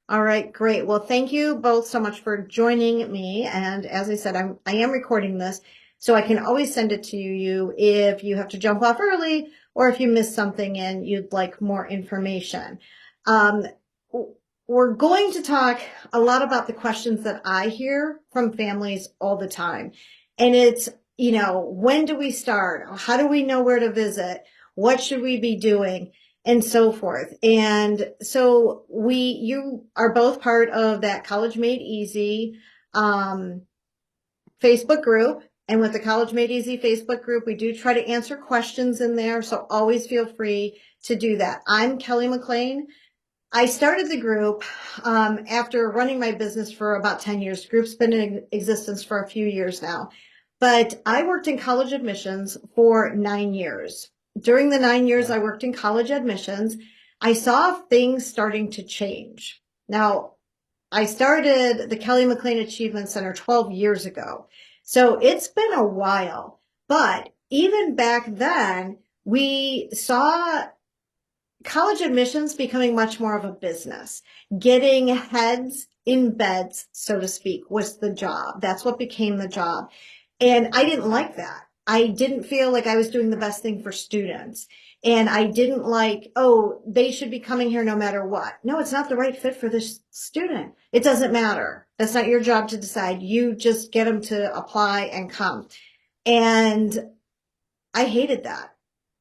All right, great. Well, thank you both so much for joining me. And as I said, I am recording this, so I can always send it to you if you have to jump off early or if you missed something and you'd like more information. Um, we're going to talk a lot about the questions that I hear from families all the time. And it's, when do we start? How do we know where to visit? What should we be doing? And so forth. And so you are both part of that College Made Easy um, Facebook group. And with the College Made Easy Facebook group, we do try to answer questions in there. So always feel free to do that. I'm Kelly MacLean. I started the group after running my business for about 10 years. The group's been in existence for a few years now. But I worked in college admissions for 9 years. During the 9 years I worked in college admissions, I saw things starting to change. Now, I started the Kelly MacLean Achievement Center 12 years ago. So it's been a while. But even back then, we saw college admissions becoming much more of a business. Getting heads in beds, so to speak, was the job. That's what became the job. And I didn't like that. I didn't feel like I was doing the best thing for students. And I didn't like, oh, they should be coming here no matter what. No, it's not the right fit for this student. It doesn't matter. That's not your job to decide. You just get them to apply and come. And I hated that.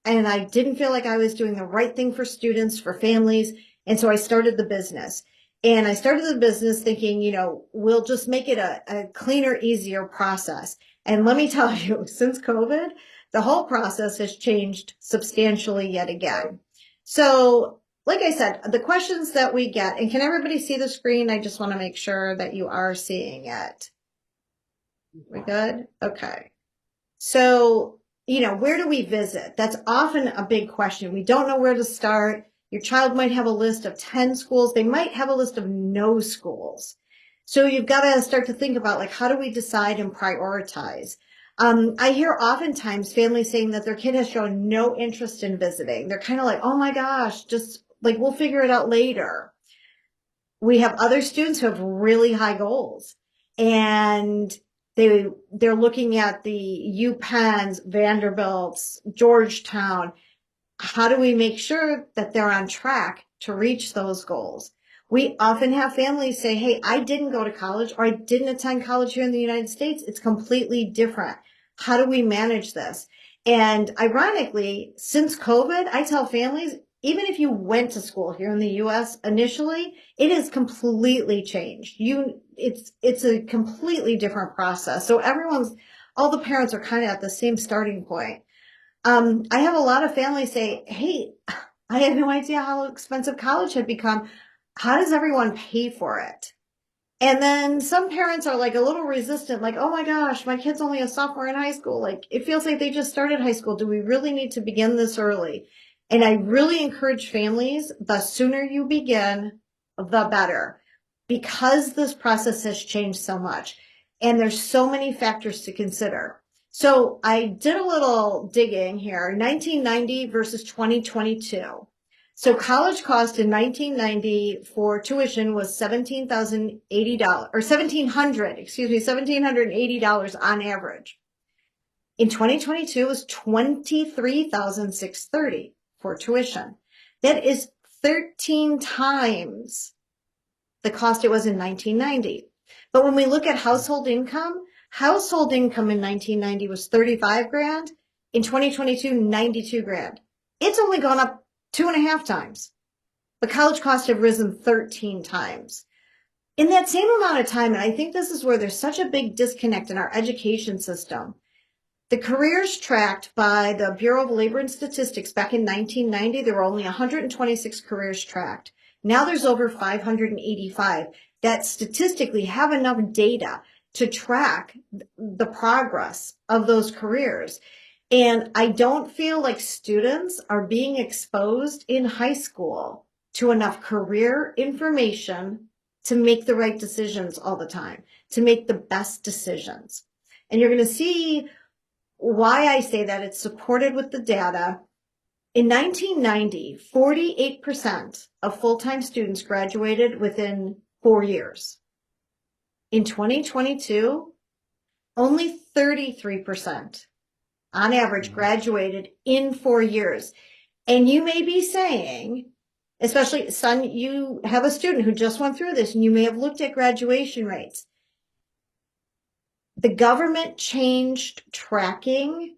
And I didn't feel like I was doing the right thing for students, for families. And so I started the business. And I started the business thinking, we'll just make it a cleaner, easier process. And let me tell you, since COVID, the whole process has changed substantially yet again. So, like I said, the questions that we get, and can everybody see the screen? I just want to make sure that you are seeing it. We good? Okay. So, where do we visit? That's often a big question. We don't know where to start. Your child might have a list of 10 schools. They might have a list of no schools. So you've got to start to think about, like, how do we decide and prioritize? I hear oftentimes families saying that their kid has shown no interest in visiting. They're kind of like, oh my gosh, just like, we'll figure it out later. We have other students who have really high goals, and they're looking at the UPenns, Vanderbilts, Georgetown. How do we make sure that they're on track to reach those goals? We often have families say, hey, I didn't go to college, or I didn't attend college here in the United States. It's completely different. How do we manage this? And ironically, since COVID, I tell families, even if you went to school here in the US initially, it has completely changed. It's a completely different process. So all the parents are kind of at the same starting point. I have a lot of families say, hey, I had no idea how expensive college had become. How does everyone pay for it? And then some parents are like a little resistant, like, oh my gosh, my kid's only a sophomore in high school. Like, it feels like they just started high school. Do we really need to begin this early? And I really encourage families, the sooner you begin, the better, because this process has changed so much. And there's so many factors to consider. So I did a little digging here, 1990 versus 2022. So college cost in 1990 for tuition was $17,080 or $1,780 on average. In 2022 it was $23,630 for tuition. That is 13 times the cost it was in 1990. But when we look at household income in 1990 was 35 grand. In 2022, 92 grand. It's only gone up 2.5 times. The college costs have risen 13 times. In that same amount of time, and I think this is where there's such a big disconnect in our education system, the careers tracked by the Bureau of Labor and Statistics back in 1990, there were only 126 careers tracked. Now there's over 585 that statistically have enough data to track the progress of those careers. And I don't feel like students are being exposed in high school to enough career information to make the right decisions all the time, to make the best decisions. And you're going to see why I say that. It's supported with the data. In 1990, 48% of full-time students graduated within 4 years. In 2022, only 33% on average graduated in 4 years. And you may be saying, especially, son, you have a student who just went through this, and you may have looked at graduation rates. The government changed tracking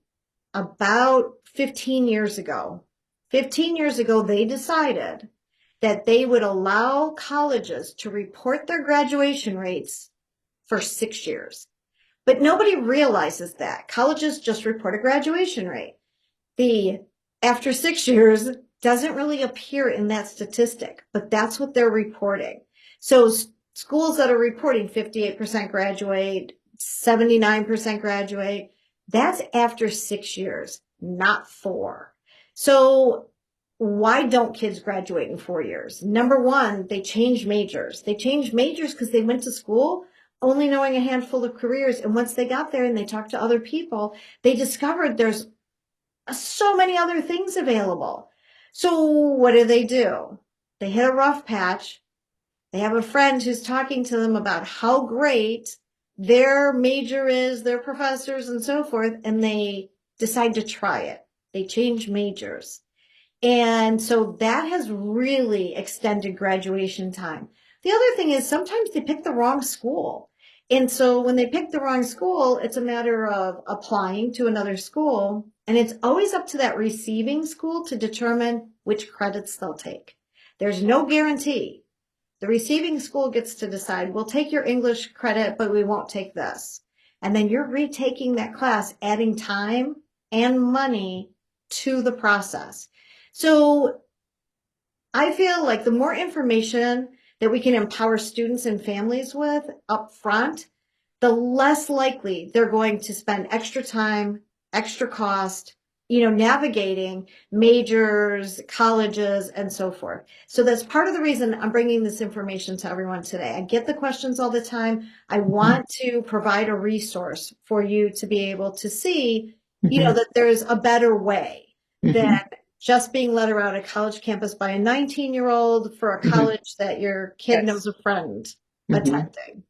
about 15 years ago. 15 years ago, they decided that they would allow colleges to report their graduation rates for 6 years. But nobody realizes that. Colleges just report a graduation rate. The after 6 years doesn't really appear in that statistic, but that's what they're reporting. So schools that are reporting 58% graduate, 79% graduate, that's after 6 years, not 4. So why don't kids graduate in 4 years? Number one, they change majors. They change majors because they went to school only knowing a handful of careers. And once they got there and they talked to other people, they discovered there's so many other things available. So what do? They hit a rough patch. They have a friend who's talking to them about how great their major is, their professors and so forth, and they decide to try it. They change majors. And so that has really extended graduation time. The other thing is sometimes they pick the wrong school. And so when they pick the wrong school, it's a matter of applying to another school. And it's always up to that receiving school to determine which credits they'll take. There's no guarantee. The receiving school gets to decide, we'll take your English credit, but we won't take this. And then you're retaking that class, adding time and money to the process. So I feel like the more information that we can empower students and families with up front, the less likely they're going to spend extra time, extra cost, navigating majors, colleges, and so forth. So that's part of the reason I'm bringing this information to everyone today. I get the questions all the time. I want to provide a resource for you to be able to see, that there's a better way than just being let around a college campus by a 19-year-old for a college that your kid knows a friend attending.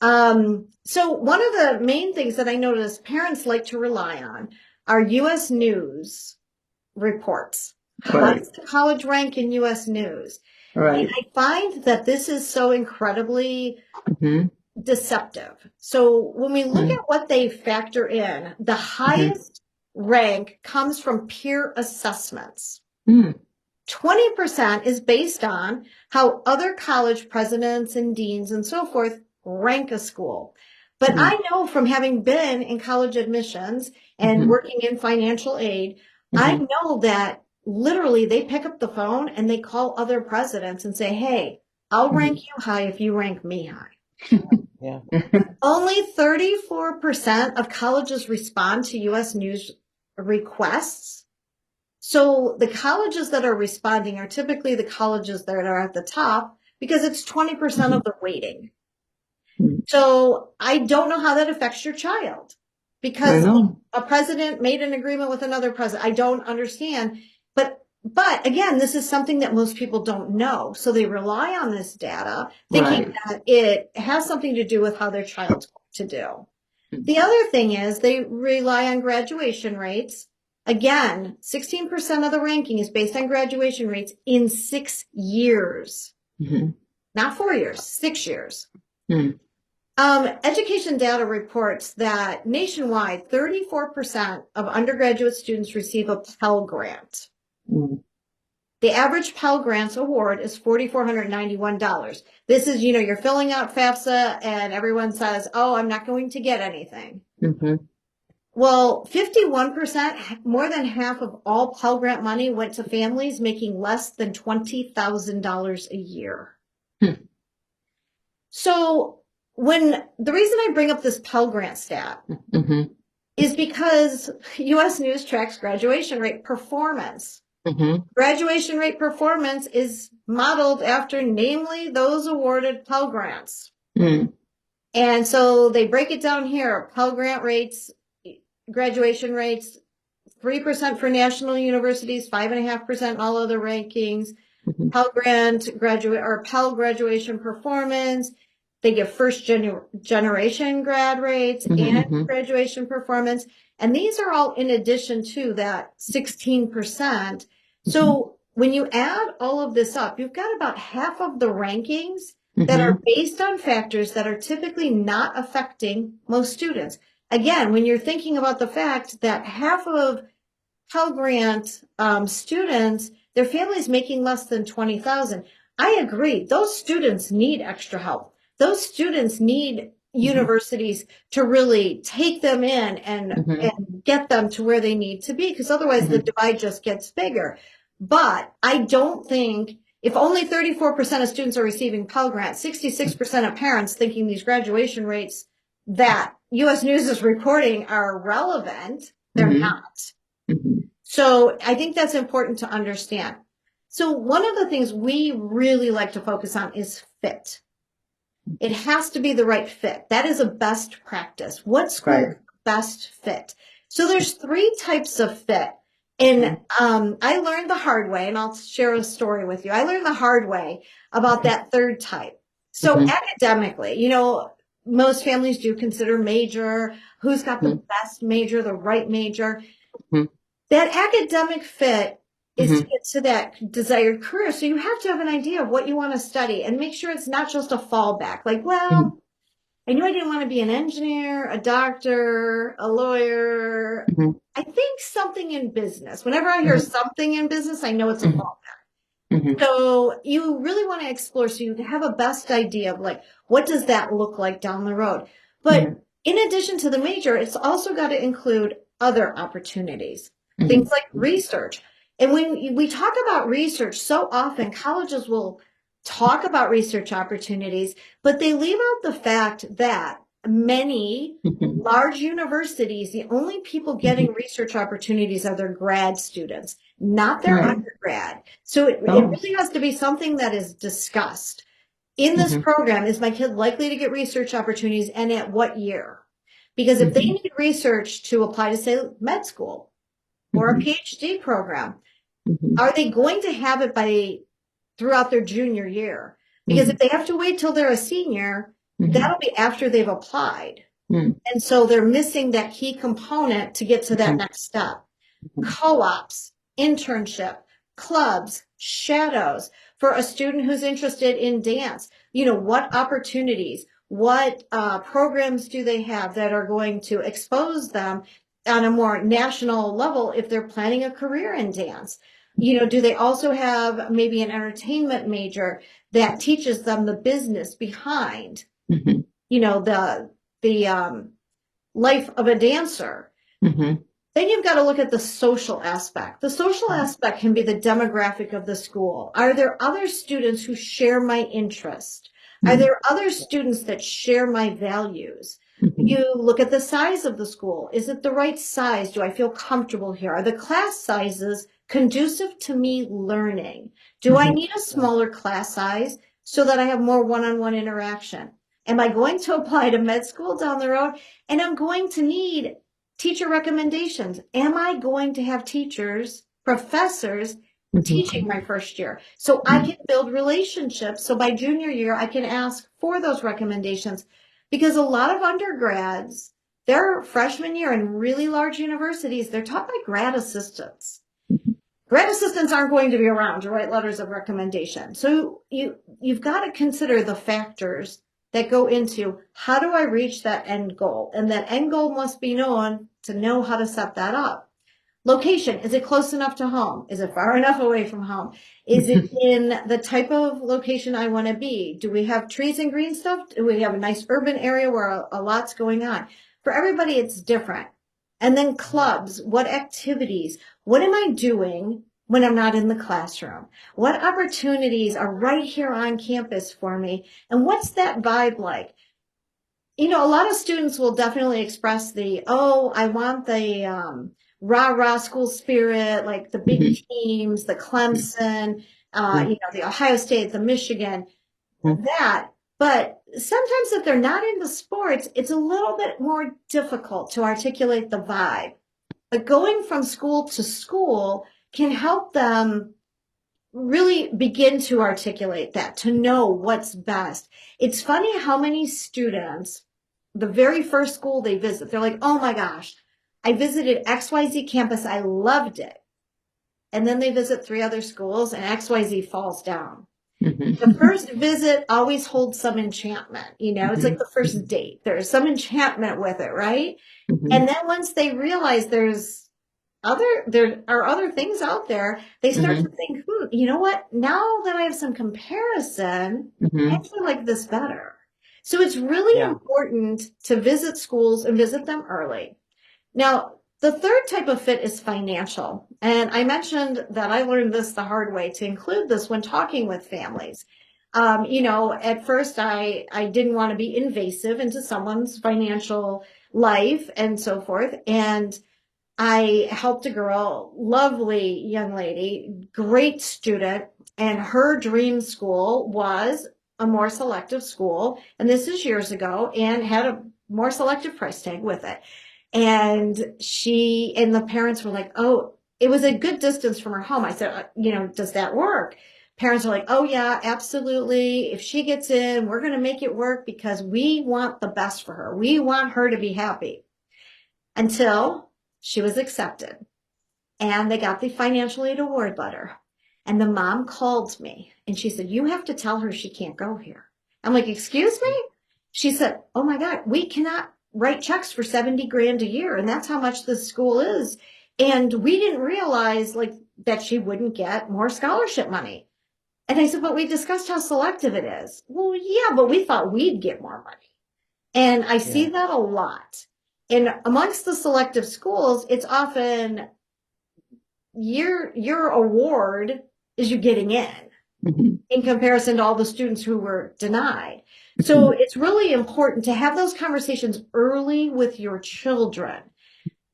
So one of the main things that I notice parents like to rely on are U.S. News reports. How does the college rank in U.S. News? And I find that this is so incredibly deceptive. So when we look at what they factor in, the highest rank comes from peer assessments. 20% is based on how other college presidents and deans and so forth rank a school. But I know from having been in college admissions and working in financial aid, I know that literally they pick up the phone and they call other presidents and say, hey, I'll rank you high if you rank me high. Yeah. Only 34% of colleges respond to U.S. News requests. So the colleges that are responding are typically the colleges that are at the top because it's 20% of the weighting. So I don't know how that affects your child because a president made an agreement with another president. I don't understand. But again, this is something that most people don't know. So they rely on this data thinking that it has something to do with how their child's going to do. The other thing is they rely on graduation rates. Again, 16% of the ranking is based on graduation rates in 6 years. Not 4 years, 6 years. Education data reports that nationwide, 34% of undergraduate students receive a Pell Grant. The average Pell Grants award is $4,491. This is, you're filling out FAFSA and everyone says, oh, I'm not going to get anything. Well, 51%, more than half of all Pell Grant money went to families making less than $20,000 a year. So the reason I bring up this Pell Grant stat is because U.S. News tracks graduation rate performance. Graduation rate performance is modeled after, namely, those awarded Pell Grants. And so they break it down here. Pell Grant rates, graduation rates 3% for national universities, 5.5% in all other rankings. Mhm. Pell Grant graduate or Pell graduation performance. They give first generation grad rates and Mhm. graduation performance. And these are all in addition to that 16%. Mhm. So when you add all of this up, you've got about half of the rankings that are Mhm. based on factors that are typically not affecting most students. Again, when you're thinking about the fact that half of Pell Grant students, their families making less than 20,000. I agree. Those students need extra help. Those students need Mhm. universities to really take them in Mhm. and get them to where they need to be, because otherwise the Mhm. divide just gets bigger. But I don't think if only 34% of students are receiving Pell Grant, 66% of parents thinking these graduation rates that US News is reporting are relevant, they're Mhm. not. Mhm. So I think that's important to understand. So one of the things we really like to focus on is fit. It has to be the right fit. That is a best practice. What school Right. is the best fit? So there's three types of fit. And Mhm. I learned the hard way, and I'll share a story with you. I learned the hard way about that third type. So Mhm. academically, most families do consider major, who's got the Mhm. best major, the right major. Mhm. That academic fit is to Mhm. get to that desired career. So you have to have an idea of what you want to study and make sure it's not just a fallback. Like, Mhm. well, I knew I didn't want to be an engineer, a doctor, a lawyer. Mhm. I think something in business. Whenever I hear Mhm. something in business, I know it's a Mhm. fallback. Mhm. So you really want to explore so you have a best idea of like, what does that look like down the road? But Mhm. in addition to the major, it's also got to include other opportunities, things Mhm. like research. And when we talk about research, so often colleges will talk about research opportunities, but they leave out the fact that many Mhm. large universities, the only people Mhm. getting research opportunities are their grad students, not their Right. undergrad. So it Oh. really has to be something that is discussed. In this Mhm. program, is my kid likely to get research opportunities and at what year? Because if they Mhm. need research to apply to, say, med school or a Mhm. PhD program, Mhm. are they going to have it throughout their junior year? Because if Mhm. they have to wait till they're a senior, Mhm. that'll be after they've applied. Mhm. And so they're missing that key component to get to that Mhm. next step. Mhm. Co-ops, internship, clubs, shadows for a student who's interested in dance. What opportunities, what programs do they have that are going to expose them on a more national level if they're planning a career in dance? Do they also have maybe an entertainment major that teaches them the business behind, Mhm. the life of a dancer? Mhm. Then you've got to look at the social aspect. The social aspect can be the demographic of the school. Are there other students who share my interest? Are Mhm. there other students that share my values? Mhm. You look at the size of the school. Is it the right size? Do I feel comfortable here? Are the class sizes conducive to me learning? Do I Mhm. need a smaller class size so that I have more one-on-one interaction? Am I going to apply to med school down the road? And I'm going to need teacher recommendations. Am I going to have professors teaching Mhm. my first year? So I can build relationships. So by junior year, I can ask for those recommendations because a lot of undergrads, their freshman year in really large universities, they're taught by grad assistants. Mhm. Grad assistants aren't going to be around to write letters of recommendation. So you've got to consider the factors that go into how do I reach that end goal? And that end goal must be known to know how to set that up. Location, is it close enough to home? Is it far enough away from home? Is it Mhm. in the type of location I want to be? Do we have trees and green stuff? Do we have a nice urban area where a lot's going on? For everybody, it's different. And then clubs, what activities? What am I doing when I'm not in the classroom? What opportunities are right here on campus for me? And what's that vibe like? A lot of students will definitely express I want the rah rah school spirit, like the big Mhm. teams, the Clemson, Mhm. the Ohio State, the Michigan, Mhm. that. But sometimes if they're not into sports, it's a little bit more difficult to articulate the vibe. But going from school to school can help them really begin to articulate that, to know what's best. It's funny how many students, the very first school they visit, they're like, oh my gosh, I visited XYZ campus. I loved it. And then they visit 3 other schools and XYZ falls down. The Mhm. first visit always holds some enchantment. It's like Mhm. the first date. There's some enchantment with it, right? And Mhm. then once they realize there are other things out there, they start to Mhm. think, you know what? Now that I have some comparison, I Mhm. actually like this better. So it's really Yeah. important to visit schools and visit them early. Now, the third type of fit is financial. And I mentioned that I learned this the hard way to include this when talking with families. At first I didn't want to be invasive into someone's financial life and so forth. And I helped a girl, lovely young lady, great student, and her dream school was a more selective school. And this is years ago, and had a more selective price tag with it. And she and the parents were like, oh, it was a good distance from her home. I said, does that work? Parents are like, oh, yeah, absolutely. If she gets in, we're going to make it work because we want the best for her. We want her to be happy until she was accepted and they got the financial aid award letter. And the mom called me and she said, you have to tell her she can't go here. I'm like, excuse me? She said, oh my God, we cannot write checks for 70 grand a year. And that's how much this school is. And we didn't realize like that she wouldn't get more scholarship money. And I said, but we discussed how selective it is. Well, yeah, but we thought we'd get more money. And I see Yeah. that a lot. And amongst the selective schools, it's often your award is you getting Mhm. in comparison to all the students who were denied. So Mhm. it's really important to have those conversations early with your children.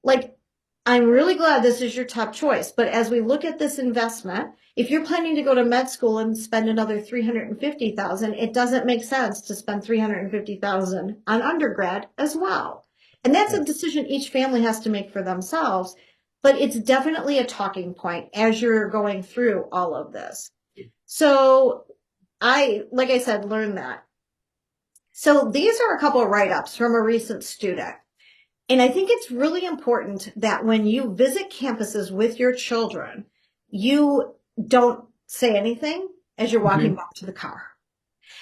Like, I'm really glad this is your top choice, but as we look at this investment, if you're planning to go to med school and spend another 350,000, it doesn't make sense to spend 350,000 on undergrad as well. And that's a Right. decision each family has to make for themselves, but it's definitely a talking point as you're going through all of this. So like I said, learned that. So these are a couple of write-ups from a recent student. And I think it's really important that when you visit campuses with your children, you don't say anything as you're walking Mhm. back to the car.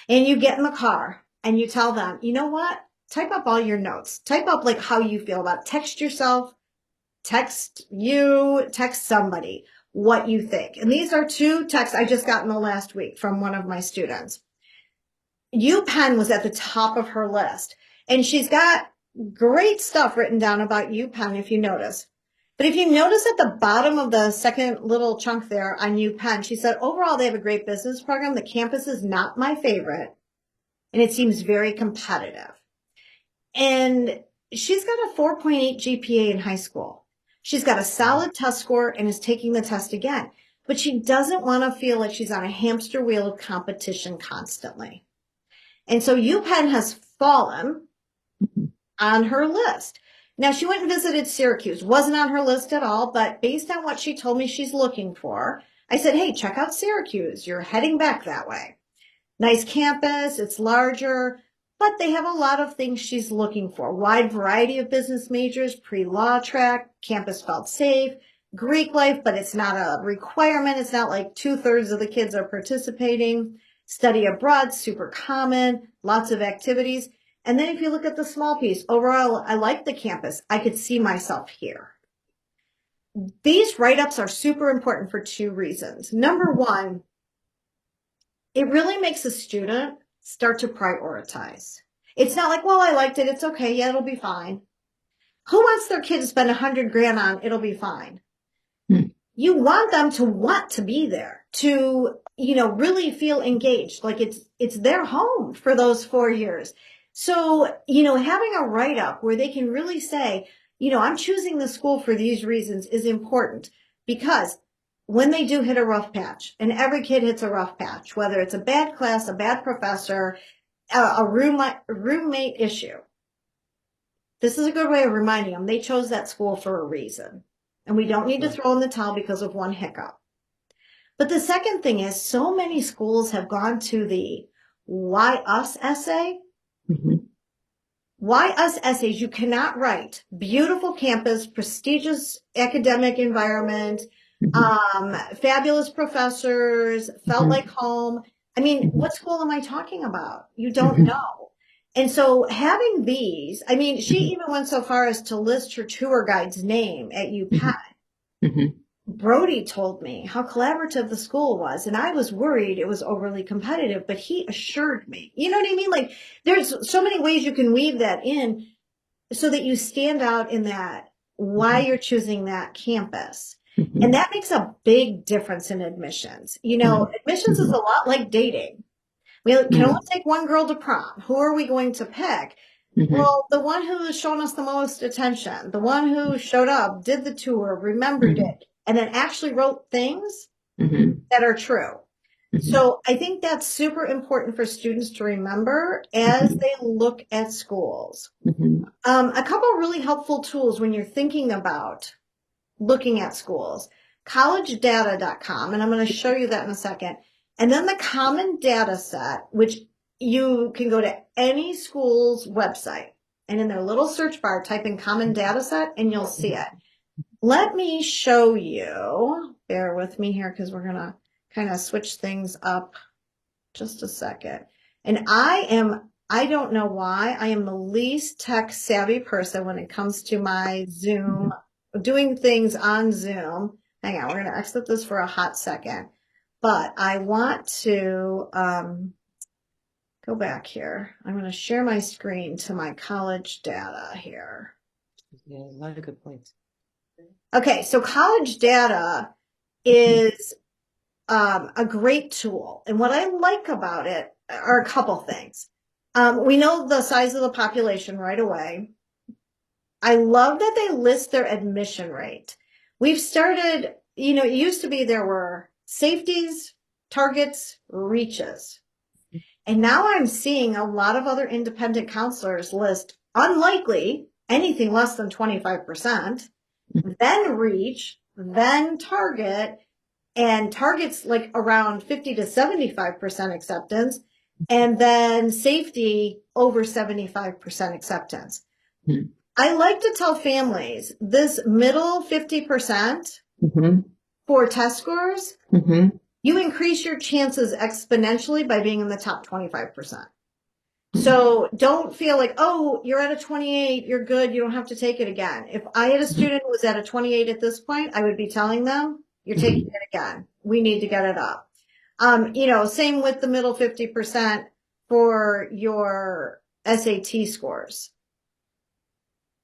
And you get in the car and you tell them, you know what? Type up all your notes. Type up like how you feel about it. Text yourself, text somebody what you think. And these are 2 texts I just got in the last week from one of my students. UPenn was at the top of her list. And she's got great stuff written down about UPenn, if you notice. But if you notice at the bottom of the second little chunk there on UPenn, she said, overall, they have a great business program. The campus is not my favorite, and it seems very competitive. And she's got a 4.8 GPA in high school. She's got a Wow. solid test score and is taking the test again. But she doesn't want to feel like she's on a hamster wheel of competition constantly. And so UPenn has fallen Mhm. on her list. Now, she went and visited Syracuse, wasn't on her list at all, but based on what she told me she's looking for, I said, hey, check out Syracuse. You're heading back that way. Nice campus, it's larger, but they have a lot of things she's looking for. Wide variety of business majors, pre-law track, campus felt safe, Greek life, but it's not a requirement. It's not like 2/3 of the kids are participating. Study abroad, super common, lots of activities. And then if you look at the small piece, overall, I like the campus. I could see myself here. These write-ups are super important for 2 reasons. Number one, it really makes a student start to prioritize. It's not like, well, I liked it. It's okay. Yeah, it'll be fine. Who wants their kid to spend 100 grand on it'll be fine? Mhm. You want them to want to be there, to, really feel engaged. Like it's their home for those 4 years. So, having a write up where they can really say, I'm choosing the school for these reasons is important because when they do hit a rough patch, and every kid hits a rough patch, whether it's a bad class, a bad professor, a roommate issue, this is a good way of reminding them they chose that school for a reason. and we don't need to Right. throw in the towel because of one hiccup. But the second thing is so many schools have gone to the why us essay. Mhm. Why us essays? You cannot write beautiful campus, prestigious academic environment, Mhm. fabulous professors, felt Mhm. like home. I mean, Mhm. what school am I talking about? You don't know. And so having these, I mean, she Mhm. even went so far as to list her tour guide's name at UPenn. Mhm. Mhm. Brody told me how collaborative the school was, and I was worried it was overly competitive, but he assured me. You know what I mean? Like, there's so many ways you can weave that in so that you stand out in that why Mhm. you're choosing that campus. And Mhm. that makes a big difference in admissions. You know, Mhm. admissions is a Mhm. lot like dating. We can only Mhm. take one girl to prom. Who are we going to pick? Mhm. Well, the one who's shown us the most attention, the one who showed up, did the tour, remembered Mhm. it, and then actually wrote things Mhm. that are true. Mhm. So I think that's super important for students to remember as Mhm. they look at schools. Mhm. A couple really helpful tools when you're thinking about looking at schools. Collegedata.com, and I'm going to show you that in a second. And then the common data set, which you can go to any school's website and in their little search bar, type in common data set and you'll see it. Let me show you. Bear with me here because we're going to kind of switch things up just a second. And I don't know why, I am the least tech savvy person when it comes to my Zoom, doing things on Zoom. Hang on, we're going to exit this for a hot second. But I want to go back here. I'm going to share my screen to my college data here. Yeah, a lot of good points. Okay, so college data is a great tool. And what I like about it are a couple things. We know the size of the population right away. I love that they list their admission rate. We've started, you know, it used to be there were safeties, targets, reaches. And now I'm seeing a lot of other independent counselors list unlikely, anything less than 25%, then reach, then target, and targets like around 50 to 75% acceptance, and then safety over 75% acceptance. Mhm. I like to tell families this middle 50% Mhm. for test scores, Mhm. you increase your chances exponentially by being in the top 25%. Mhm. So don't feel like, oh, you're at a 28, you're good, you don't have to take it again. If I had a student who was at a 28 at this point, I would be telling them, you're taking Mhm. it again. We need to get it up. Same with the middle 50% for your SAT scores.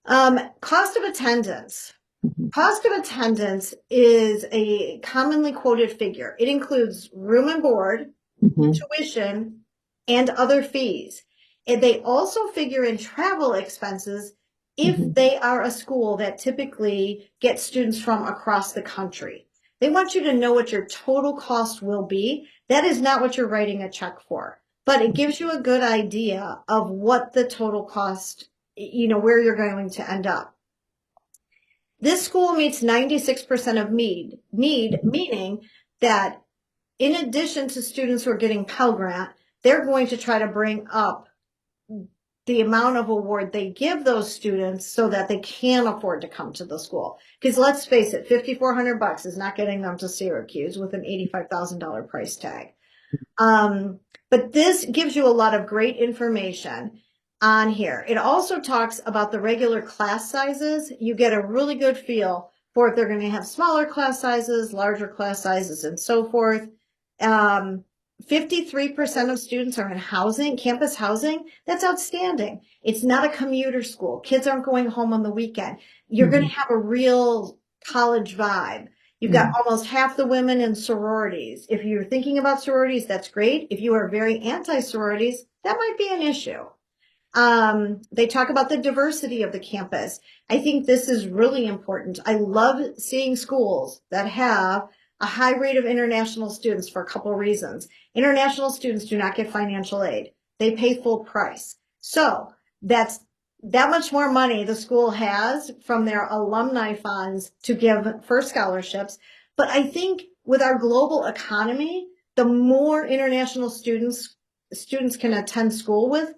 Cost of attendance. Mhm. Cost of attendance is a commonly quoted figure. It includes room and board, Mhm. tuition, and other fees. And they also figure in travel expenses if Mhm. they are a school that typically gets students from across the country. They want you to know what your total cost will be. That is not what you're writing a check for, but it gives you a good idea of what the total cost, where you're going to end up. This school meets 96% of need, meaning that in addition to students who are getting Pell Grant, they're going to try to bring up the amount of award they give those students so that they can afford to come to the school. Because let's face it, $5,400 is not getting them to Syracuse with an $85,000 price tag. But this gives you a lot of great information on here. It also talks about the regular class sizes. You get a really good feel for if they're going to have smaller class sizes, larger class sizes, and so forth. 53% of students are in housing, campus housing. That's outstanding. It's not a commuter school. Kids aren't going home on the weekend. You're going to have a real college vibe. You've got almost half the women in sororities. If you're thinking about sororities, that's great. If you are very anti-sororities, that might be an issue. They talk about the diversity of the campus. I think this is really important. I love seeing schools that have a high rate of international students for a couple of reasons. International students do not get financial aid. They pay full price. So that's that much more money the school has from their alumni funds to give for scholarships. But I think with our global economy, the more international students can attend school with,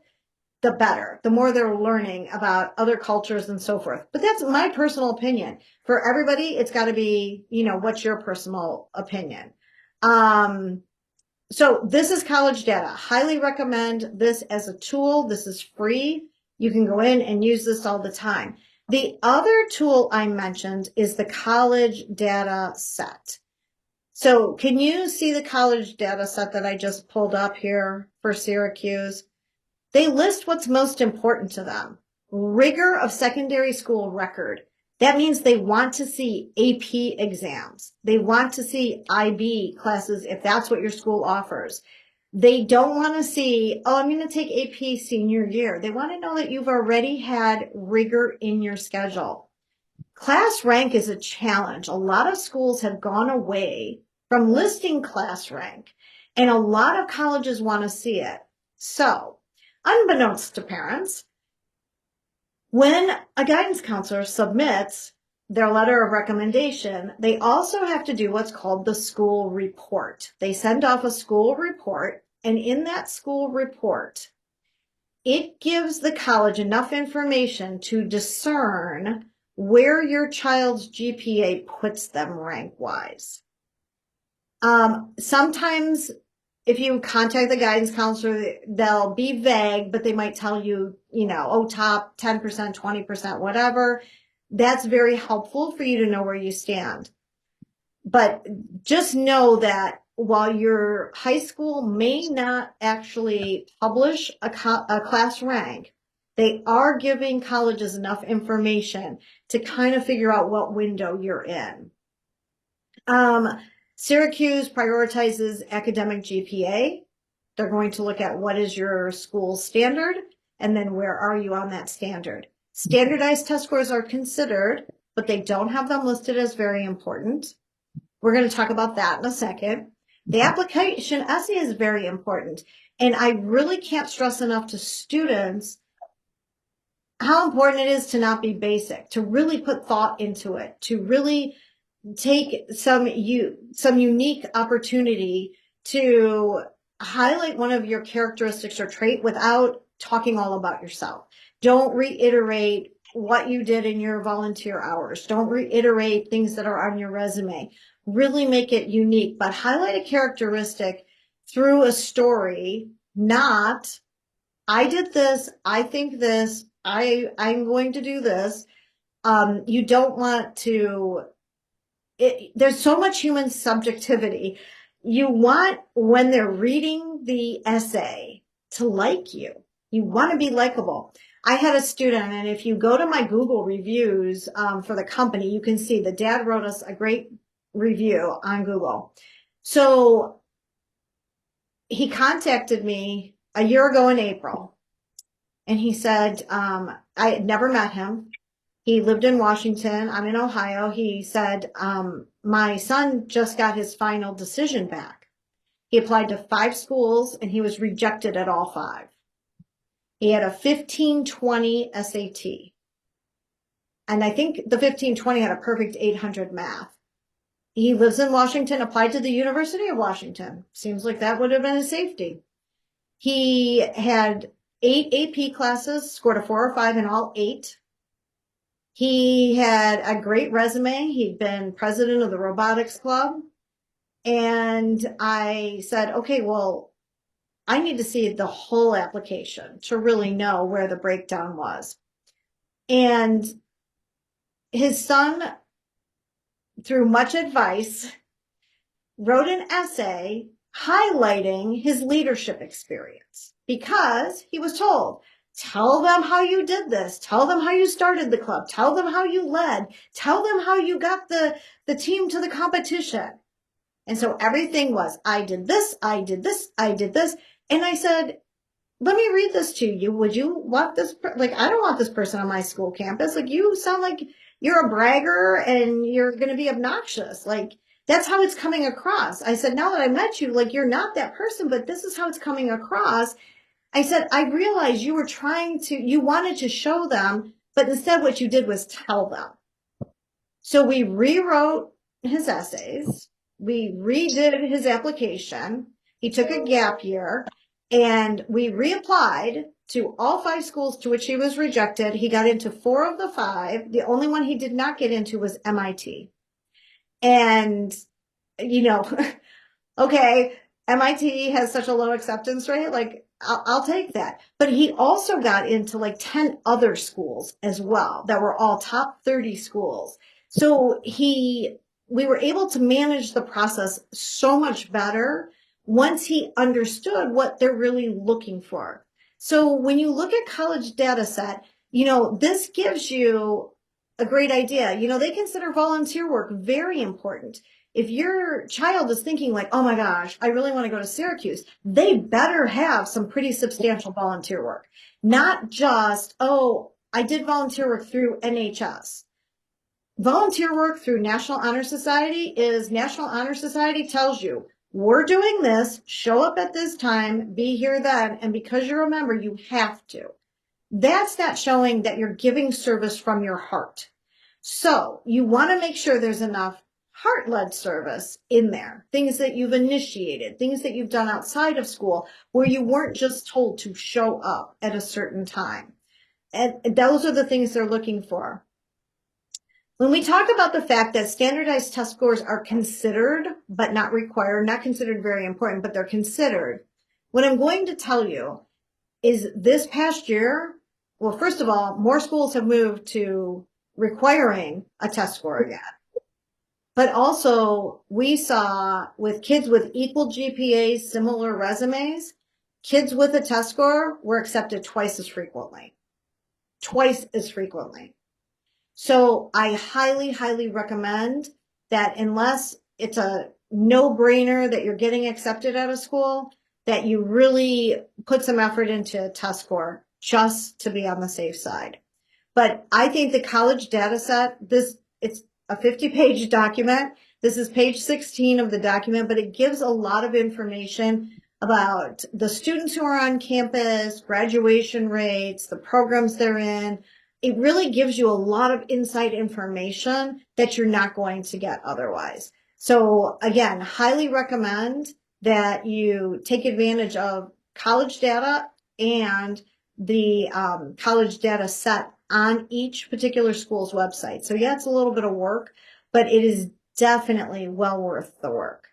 the better, the more they're learning about other cultures and so forth. But that's my personal opinion. For everybody, it's got to be, what's your personal opinion? So this is college data. Highly recommend this as a tool. This is free. You can go in and use this all the time. The other tool I mentioned is the college data set. So can you see the college data set that I just pulled up here for Syracuse? They list what's most important to them. Rigor of secondary school record. That means they want to see AP exams. They want to see IB classes if that's what your school offers. They don't want to see, oh, I'm going to take AP senior year. They want to know that you've already had rigor in your schedule. Class rank is a challenge. A lot of schools have gone away from listing class rank, and a lot of colleges want to see it. So, unbeknownst to parents, when a guidance counselor submits their letter of recommendation, they also have to do what's called the school report. They send off a school report, and in that school report, it gives the college enough information to discern where your child's GPA puts them rank-wise. Sometimes if you contact the guidance counselor, they'll be vague, but they might tell you, oh, top 10%, 20%, whatever. That's very helpful for you to know where you stand. But just know that while your high school may not actually publish a class rank, they are giving colleges enough information to kind of figure out what window you're in. Syracuse prioritizes academic GPA. They're going to look at what is your school standard, and then where are you on that standard. Standardized test scores are considered, but they don't have them listed as very important. We're going to talk about that in a second. The application essay is very important, and I really can't stress enough to students how important it is to not be basic, to really put thought into it, to really take some unique opportunity to highlight one of your characteristics or trait without talking all about yourself. Don't reiterate what you did in your volunteer hours. Don't reiterate things that are on your resume. Really make it unique, but highlight a characteristic through a story, not, I did this, I think this, I'm going to do this. You don't want to there's so much human subjectivity. You want, when they're reading the essay, to like you. You want to be likable. I had a student, and if you go to my Google reviews for the company, you can see the dad wrote us a great review on Google. So he contacted me a year ago in April, and he said, I had never met him. He lived in Washington. I'm in Ohio. He said, my son just got his final decision back. He applied to 5 schools and he was rejected at all 5. He had a 1520 SAT. And I think the 1520 had a perfect 800 math. He lives in Washington, applied to the University of Washington. Seems like that would have been a safety. He had 8 AP classes, scored a 4 or 5 in all 8. He had a great resume. He'd been president of the robotics club. And I said, okay, well, I need to see the whole application to really know where the breakdown was. And his son, through much advice, wrote an essay highlighting his leadership experience because he was told, tell them how you did this. Tell them how you started the club. Tell them how you led. Tell them how you got the team to the competition. And so everything was, I did this, I did this, I did this. And I said, let me read this to you. Would you want this? Like, I don't want this person on my school campus. Like, you sound like you're a bragger and you're going to be obnoxious. Like, that's how it's coming across. I said, now that I met you, like, you're not that person, but this is how it's coming across. I said, I realized you were you wanted to show them, but instead what you did was tell them. So we rewrote his essays. We redid his application. He took a gap year and we reapplied to all 5 schools to which he was rejected. He got into 4 of the 5. The only one he did not get into was MIT. And, you know, okay, MIT has such a low acceptance rate. Like, I'll take that. But he also got into like 10 other schools as well that were all top 30 schools. So we were able to manage the process so much better once he understood what they're really looking for. So when you look at college data set, this gives you a great idea. They consider volunteer work very important. If your child is thinking like, oh my gosh, I really want to go to Syracuse, they better have some pretty substantial volunteer work. Not just, oh, I did volunteer work through NHS. Volunteer work through National Honor Society is National Honor Society tells you, we're doing this, show up at this time, be here then, and because you're a member, you have to. That's not showing that you're giving service from your heart. So you want to make sure there's enough heart-led service in there, things that you've initiated, things that you've done outside of school where you weren't just told to show up at a certain time. And those are the things they're looking for. When we talk about the fact that standardized test scores are considered, but not required, not considered very important, but they're considered, what I'm going to tell you is this past year, well, first of all, more schools have moved to requiring a test score again. But also, we saw with kids with equal GPAs, similar resumes, kids with a test score were accepted twice as frequently. Twice as frequently. So I highly, highly recommend that unless it's a no-brainer that you're getting accepted out of school, that you really put some effort into a test score just to be on the safe side. But I think the college data set, it's a 50-page document. This is page 16 of the document, but it gives a lot of information about the students who are on campus, graduation rates, the programs they're in. It really gives you a lot of inside information that you're not going to get otherwise. So again, highly recommend that you take advantage of college data and the college data set on each particular school's website. So yeah, it's a little bit of work, but it is definitely well worth the work.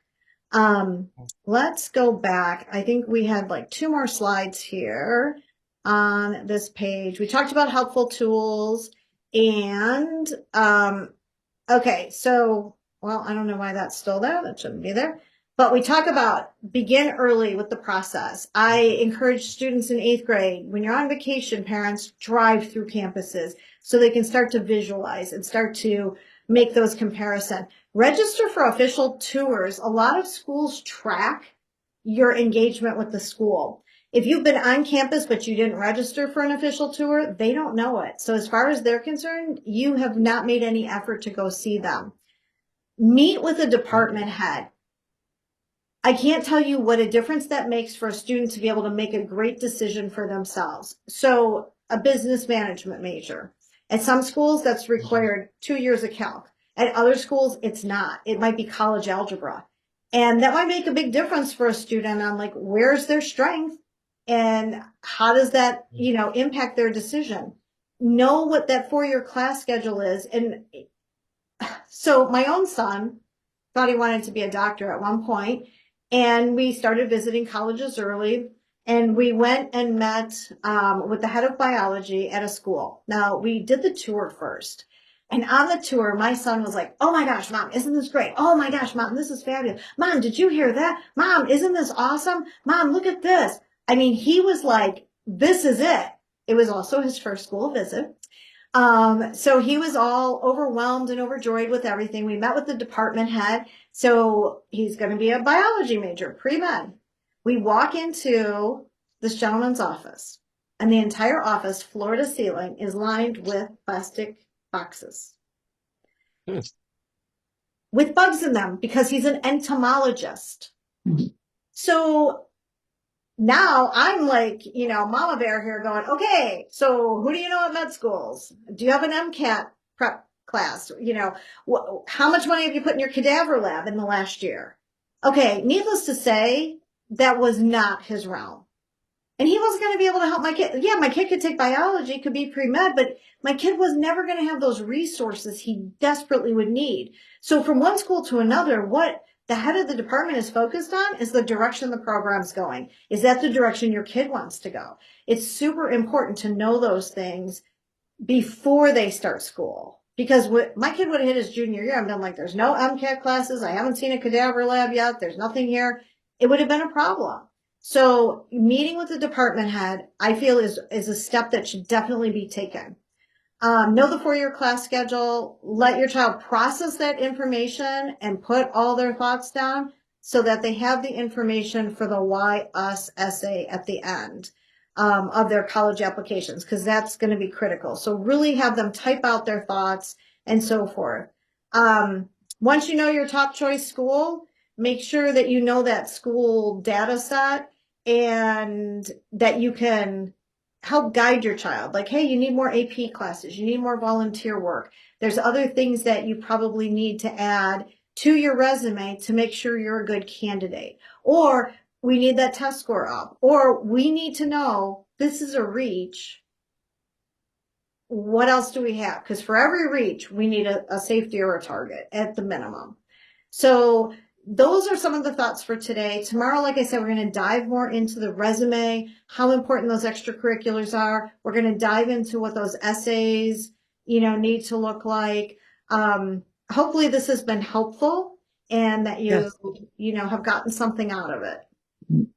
Let's go back. I think we had like 2 more slides here on this page. We talked about helpful tools and, okay, so, well, I don't know why that's still there. That shouldn't be there. But we talk about begin early with the process. I encourage students in 8th grade, when you're on vacation, parents drive through campuses so they can start to visualize and start to make those comparisons. Register for official tours. A lot of schools track your engagement with the school. If you've been on campus but you didn't register for an official tour, they don't know it. So as far as they're concerned, you have not made any effort to go see them. Meet with a department head. I can't tell you what a difference that makes for a student to be able to make a great decision for themselves. So a business management major. At some schools, that's required 2 years of calc. At other schools, it's not. It might be college algebra. And that might make a big difference for a student on like, where's their strength and how does that, impact their decision? Know what that 4-year class schedule is. And so my own son thought he wanted to be a doctor at one point. And we started visiting colleges early, and we went and met with the head of biology at a school. Now, we did the tour first. And on the tour, my son was like, oh my gosh, Mom, isn't this great? Oh my gosh, Mom, this is fabulous. Mom, did you hear that? Mom, isn't this awesome? Mom, look at this. I mean, he was like, this is it. It was also his first school visit. So he was all overwhelmed and overjoyed with everything. We met with the department head. So he's going to be a biology major, pre-med. We walk into this gentleman's office, and the entire office, floor to ceiling, is lined with plastic boxes with bugs in them because he's an entomologist. So now I'm like, mama bear here going, okay, so who do you know at med schools? Do you have an MCAT prep class? How much money have you put in your cadaver lab in the last year? Okay, needless to say, that was not his realm. And he wasn't going to be able to help my kid. Yeah, my kid could take biology, could be pre-med, but my kid was never going to have those resources he desperately would need. So from one school to another, what the head of the department is focused on is the direction the program's going. Is that the direction your kid wants to go? It's super important to know those things before they start school. Because my kid would have hit his junior year and been like, there's no MCAT classes. I haven't seen a cadaver lab yet. There's nothing here. It would have been a problem. So meeting with the department head, I feel is a step that should definitely be taken. Know the 4-year class schedule, let your child process that information and put all their thoughts down so that they have the information for the why us essay at the end of their college applications, because that's going to be critical. So really have them type out their thoughts and so forth. Once you know your top choice school, make sure that you know that school data set and that you can help guide your child. Like, hey, you need more AP classes. You need more volunteer work. There's other things that you probably need to add to your resume to make sure you're a good candidate. Or we need that test score up. Or we need to know this is a reach. What else do we have? Because for every reach, we need a safety or a target at the minimum. So those are some of the thoughts for today. Tomorrow, like I said, we're going to dive more into the resume, how important those extracurriculars are. We're going to dive into what those essays, need to look like. Hopefully this has been helpful and that you, Yes. have gotten something out of it.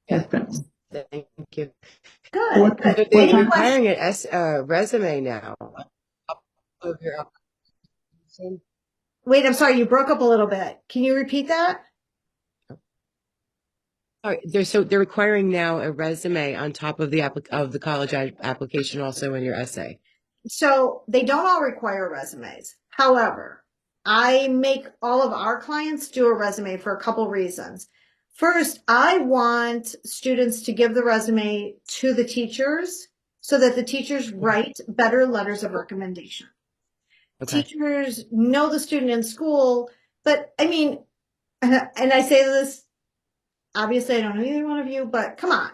Definitely. Thank you. Good, What, good. So what they're Any time? questions? requiring an resume now of your application. Wait, I'm sorry, you broke up a little bit. Can you repeat that? All right, they're requiring now a resume on top of the college application, also in your essay. So they don't all require resumes. However, I make all of our clients do a resume for a couple reasons. First, I want students to give the resume to the teachers so that the teachers write better letters of recommendation. Okay. Teachers know the student in school, but I mean, and I say this, obviously I don't know either one of you, but come on.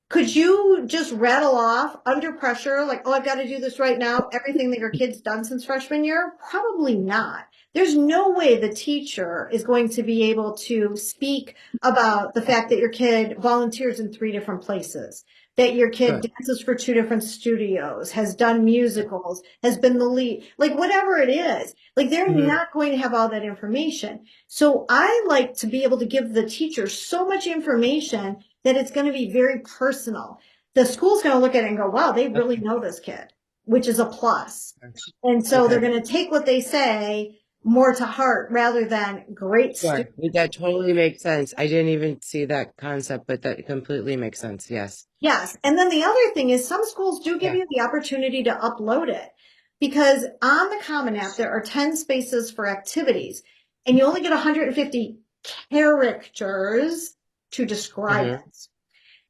Could you just rattle off under pressure, like, oh, I've got to do this right now, everything that your kid's done since freshman year? Probably not. There's no way the teacher is going to be able to speak about the fact that your kid volunteers in 3 different places, that your kid Sure. dances for 2 different studios, has done musicals, has been the lead, like whatever it is. Like they're not going to have all that information. So I like to be able to give the teacher so much information that it's going to be very personal. The school's going to look at it and go, wow, they really Okay. know this kid, which is a plus. And so they're Okay. going to take what they say more to heart rather than great Sure. student. That totally makes sense. I didn't even see that concept, but that completely makes sense. Yes. Yes. And then the other thing is some schools do give Yeah. you the opportunity to upload it because on the Common App, there are 10 spaces for activities and you only get 150 characters to describe Mm-hmm. it.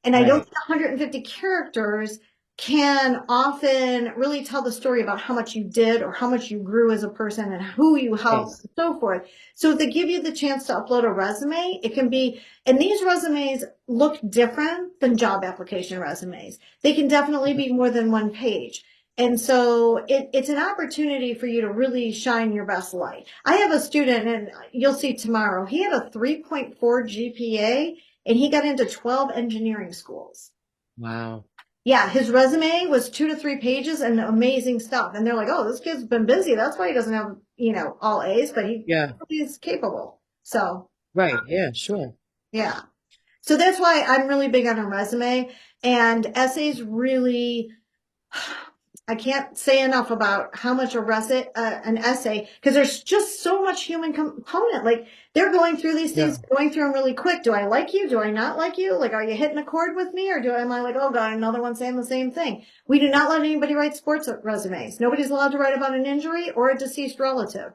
And I don't Right. think 150 characters can often really tell the story about how much you did or how much you grew as a person and who you helped Yes. and so forth. So if they give you the chance to upload a resume, it can be, and these resumes look different than job application resumes. They can definitely be more than one page. And so it's an opportunity for you to really shine your best light. I have a student, and you'll see tomorrow, he had a 3.4 GPA and he got into 12 engineering schools. Wow. Yeah, his resume was 2 to 3 pages and amazing stuff. And they're like, oh, this kid's been busy. That's why he doesn't have, all A's, but Yeah. he's capable. So, Right. Yeah. Sure. yeah. So that's why I'm really big on a resume and essays really, I can't say enough about how much an essay, because there's just so much human component. Like they're going through these Yeah. things, going through them really quick. Do I like you? Do I not like you? Like, are you hitting a chord with me? Or am I like, oh God, another one saying the same thing? We do not let anybody write sports resumes. Nobody's allowed to write about an injury or a deceased relative.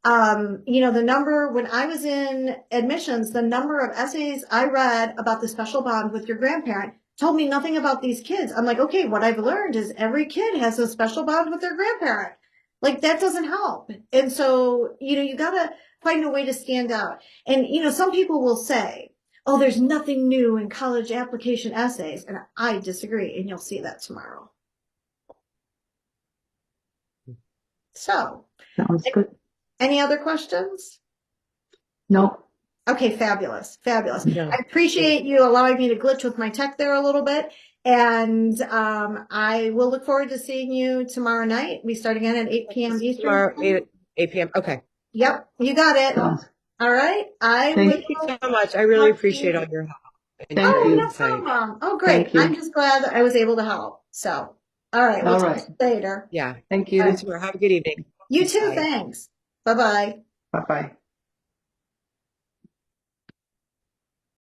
The number, when I was in admissions, the number of essays I read about the special bond with your grandparent told me nothing about these kids. I'm like, okay, what I've learned is every kid has a special bond with their grandparent. Like that doesn't help. And so, you gotta find a way to stand out. And, some people will say, oh, there's nothing new in college application essays. And I disagree. And you'll see that tomorrow. So, Sounds good. any other questions? No, Okay, fabulous, fabulous. No. I appreciate you allowing me to glitch with my tech there a little bit. And I will look forward to seeing you tomorrow night. We start again at 8 p.m. Eastern. Tomorrow, 8 p.m. Okay. Yep, you got it. sounds, All right. Thank you so much. I really appreciate all your help. And Thank your you. No insight. problem. Oh, great. Thank you. I'm just glad that I was able to help. So, all right. We'll All talk right. later. Yeah. thank See you you. tomorrow. Have a good evening. You too. Bye. Thanks. Bye-bye. Bye-bye.